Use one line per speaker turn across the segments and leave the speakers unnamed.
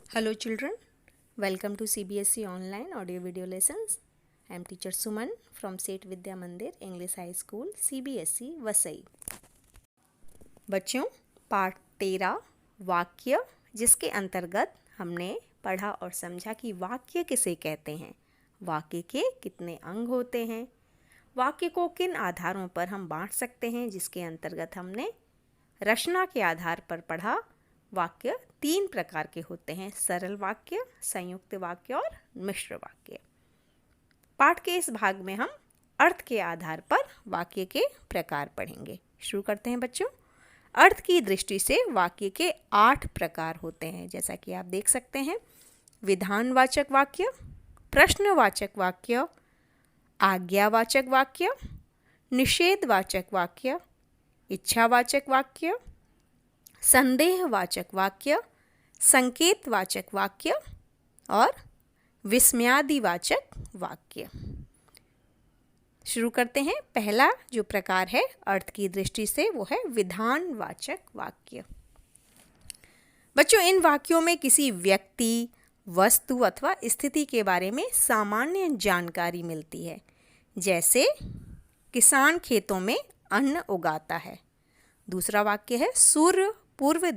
Hello children, welcome to CBSE online audio video lessons. I am teacher Suman from Seth Vidya Mandir English High School CBSE Vasai. बच्चों, पाठ 13 वाक्य, जिसके अंतर्गत हमने पढ़ा और समझा कि वाक्य किसे कहते हैं, वाक्य के कितने अंग होते हैं, वाक्य को किन आधारों पर हम बांट सकते हैं, जिसके अंतर्गत हमने रचना के आधार पर पढ़ा। वाक्य 3 प्रकार के होते हैं, सरल वाक्य, संयुक्त वाक्य और मिश्र वाक्य। पाठ के इस भाग में हम अर्थ के आधार पर वाक्य के प्रकार पढ़ेंगे। शुरू करते हैं बच्चों। अर्थ की दृष्टि से वाक्य के 8 प्रकार होते हैं, जैसा कि आप देख सकते हैं। विधानवाचक वाक्य, प्रश्नवाचक वाक्य, आज्ञावाचक वाक्य, निषेधवाचक वाक्य, इच्छावाचक वाक्य, संदेहवाचक वाक्य, संकेतवाचक वाक्य और विस्मयादिवाचक वाक्य। शुरू करते हैं। पहला जो प्रकार है अर्थ की दृष्टि से, वो है विधानवाचक वाक्य। बच्चों, इन वाक्यों में किसी व्यक्ति, वस्तु अथवा स्थिति के बारे में सामान्य जानकारी मिलती है। जैसे किसान खेतों में अन्न उगाता है। दूसरा वाक्य है सूर्य पूर्व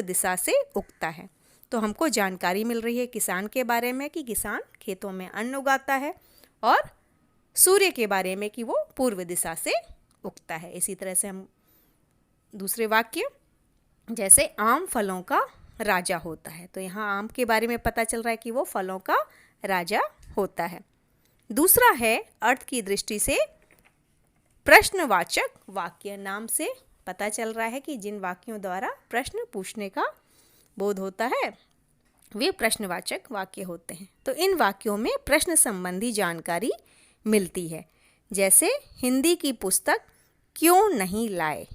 दिशा से उगता है। तो हमको जानकारी मिल रही है किसान के बारे में कि किसान खेतों में अन्न उगाता है, और सूर्य के बारे में कि वो पूर्व दिशा से उगता है। इसी तरह से हम दूसरे वाक्य, जैसे आम फलों का राजा होता है, तो यहाँ आम के बारे में पता चल रहा है कि वो फलों का राजा होता है। दूसरा है अर्थ की दृष्टि से प्रश्नवाचक वाक्य। नाम से पता चल रहा है कि जिन वाक्यों द्वारा प्रश्न पूछने का बोध होता है, वे प्रश्नवाचक वाक्य होते हैं। तो इन वाक्यों में प्रश्न संबंधी जानकारी मिलती है। जैसे हिंदी की पुस्तक क्यों नहीं लाए,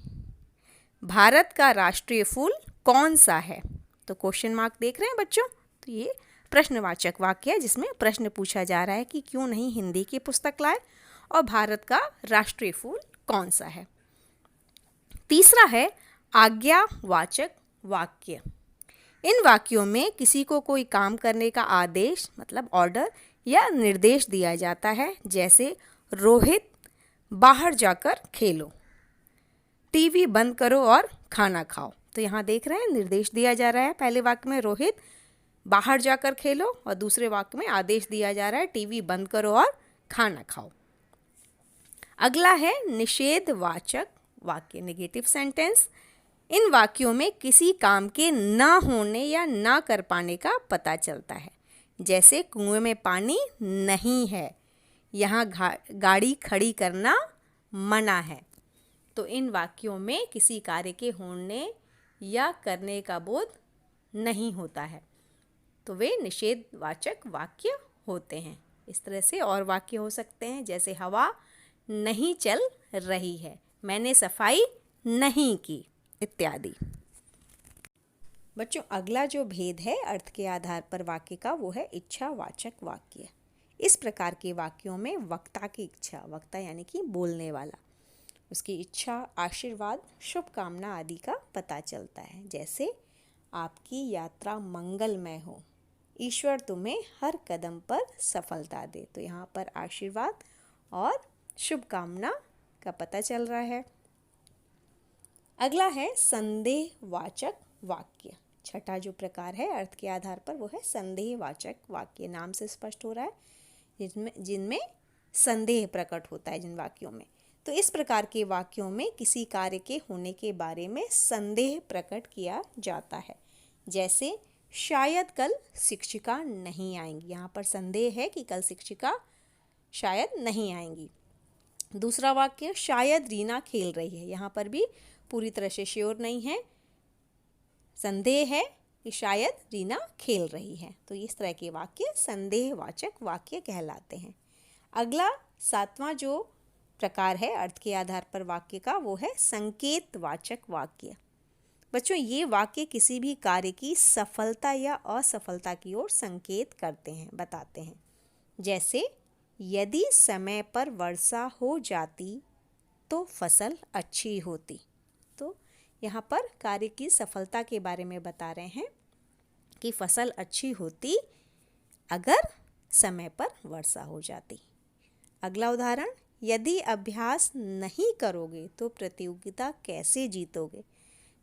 भारत का राष्ट्रीय फूल कौन सा है। तो क्वेश्चन मार्क देख रहे हैं बच्चों। तो ये प्रश्नवाचक वाक्य है, जिसमें प्रश्न पूछा जा रहा है कि क्यों नहीं हिंदी की पुस्तक लाए और भारत का राष्ट्रीय फूल कौन सा है। तीसरा है आज्ञावाचक वाक्य। इन वाक्यों में किसी को कोई काम करने का आदेश मतलब ऑर्डर या निर्देश दिया जाता है। जैसे रोहित बाहर जाकर खेलो, टीवी बंद करो और खाना खाओ। तो यहाँ देख रहे हैं निर्देश दिया जा रहा है। पहले वाक्य में रोहित बाहर जाकर खेलो, और दूसरे वाक्य में आदेश दिया जा रहा है टीवी बंद करो और खाना खाओ। अगला है निषेधवाचक वाक्य, नेगेटिव सेंटेंस। इन वाक्यों में किसी काम के ना होने या ना कर पाने का पता चलता है। जैसे कुएं में पानी नहीं है, यहाँ गाड़ी खड़ी करना मना है। तो इन वाक्यों में किसी कार्य के होने या करने का बोध नहीं होता है, तो वे निषेधवाचक वाक्य होते हैं। इस तरह से और वाक्य हो सकते हैं, जैसे हवा नहीं चल रही है, मैंने सफाई नहीं की, इत्यादि। बच्चों, अगला जो भेद है अर्थ के आधार पर वाक्य का, वो है इच्छावाचक वाक्य। इस प्रकार के वाक्यों में वक्ता की इच्छा, वक्ता यानी कि बोलने वाला, उसकी इच्छा, आशीर्वाद, शुभकामना आदि का पता चलता है। जैसे आपकी यात्रा मंगलमय हो, ईश्वर तुम्हें हर कदम पर सफलता दे। तो यहाँ पर आशीर्वाद और शुभकामना का पता चल रहा है। अगला है संदेहवाचक वाक्य। छठा जो प्रकार है अर्थ के आधार पर, वो है संदेहवाचक वाक्य। नाम से स्पष्ट हो रहा है जिनमें संदेह प्रकट होता है, जिन वाक्यों में। तो इस प्रकार के वाक्यों में किसी कार्य के होने के बारे में संदेह प्रकट किया जाता है। जैसे शायद कल शिक्षिका नहीं आएंगी, यहाँ पर संदेह है कि कल शिक्षिका शायद नहीं आएंगी। दूसरा वाक्य, शायद रीना खेल रही है, यहाँ पर भी पूरी तरह से श्योर नहीं है, संदेह है कि शायद रीना खेल रही है। तो इस तरह के वाक्य संदेहवाचक वाक्य कहलाते हैं। अगला 7वां जो प्रकार है अर्थ के आधार पर वाक्य का, वो है संकेतवाचक वाक्य। बच्चों, ये वाक्य किसी भी कार्य की सफलता या असफलता की ओर संकेत करते हैं, बताते हैं। जैसे यदि समय पर वर्षा हो जाती तो फसल अच्छी होती। तो यहाँ पर कार्य की सफलता के बारे में बता रहे हैं। कि फसल अच्छी होती अगर समय पर वर्षा हो जाती। अगला उदाहरण, यदि अभ्यास नहीं करोगे तो प्रतियोगिता कैसे जीतोगे।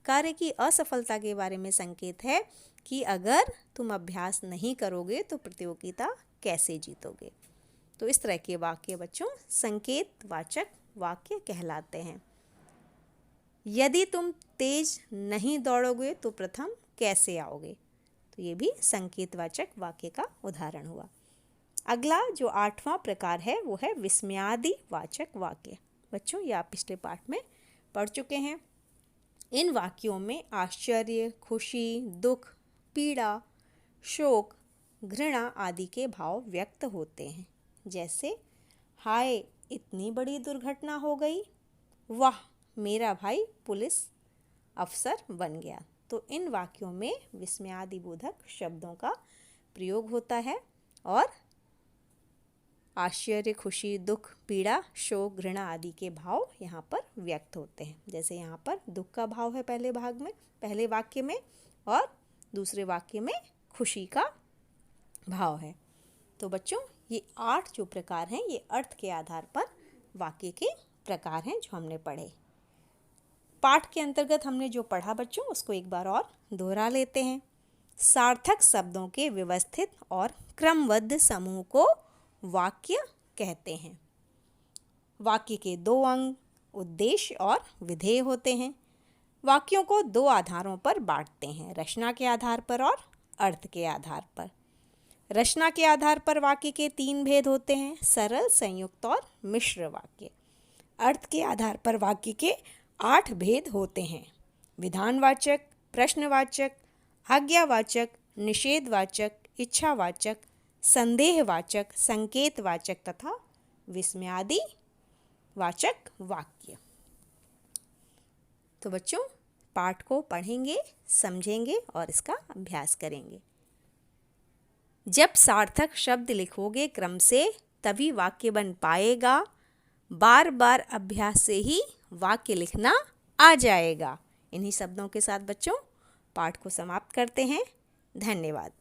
कार्य की असफलता के बारे में संकेत है कि अगर तुम अभ्यास नहीं करोगे तो प्रतियोगिता कैसे जीतोगे। तो इस तरह के वाक्य बच्चों संकेतवाचक वाक्य कहलाते हैं। यदि तुम तेज नहीं दौड़ोगे तो प्रथम कैसे आओगे, तो ये भी संकेतवाचक वाक्य का उदाहरण हुआ। अगला जो 8वां प्रकार है वो है विस्मयादि वाचक वाक्य। बच्चों ये आप पिछले पाठ में पढ़ चुके हैं। इन वाक्यों में आश्चर्य, खुशी, दुख, पीड़ा, शोक, घृणा आदि के भाव व्यक्त होते हैं। जैसे हाय इतनी बड़ी दुर्घटना हो गई, वाह मेरा भाई पुलिस अफसर बन गया। तो इन वाक्यों में विस्मयादिबोधक शब्दों का प्रयोग होता है और आश्चर्य, खुशी, दुख, पीड़ा, शोक, घृणा आदि के भाव यहाँ पर व्यक्त होते हैं। जैसे यहाँ पर दुख का भाव है पहले वाक्य में, और दूसरे वाक्य में खुशी का भाव है। तो बच्चों ये 8 जो प्रकार हैं ये अर्थ के आधार पर वाक्य के प्रकार हैं जो हमने पढ़े। पाठ के अंतर्गत हमने जो पढ़ा बच्चों उसको एक बार और दोहरा लेते हैं। सार्थक शब्दों के व्यवस्थित और क्रमबद्ध समूह को वाक्य कहते हैं। वाक्य के 2 अंग उद्देश्य और विधेय होते हैं। वाक्यों को 2 आधारों पर बांटते हैं, रचना के आधार पर और अर्थ के आधार पर। रचना के आधार पर वाक्य के 3 भेद होते हैं, सरल, संयुक्त और मिश्र वाक्य। अर्थ के आधार पर वाक्य के 8 भेद होते हैं, विधानवाचक, प्रश्नवाचक, आज्ञावाचक, निषेधवाचक, इच्छावाचक, संदेहवाचक, संकेतवाचक तथा विस्मयादि वाचक वाक्य। तो बच्चों पाठ को पढ़ेंगे, समझेंगे और इसका अभ्यास करेंगे। जब सार्थक शब्द लिखोगे क्रम से तभी वाक्य बन पाएगा। बार बार अभ्यास से ही वाक्य लिखना आ जाएगा। इन्हीं शब्दों के साथ बच्चों पाठ को समाप्त करते हैं। धन्यवाद।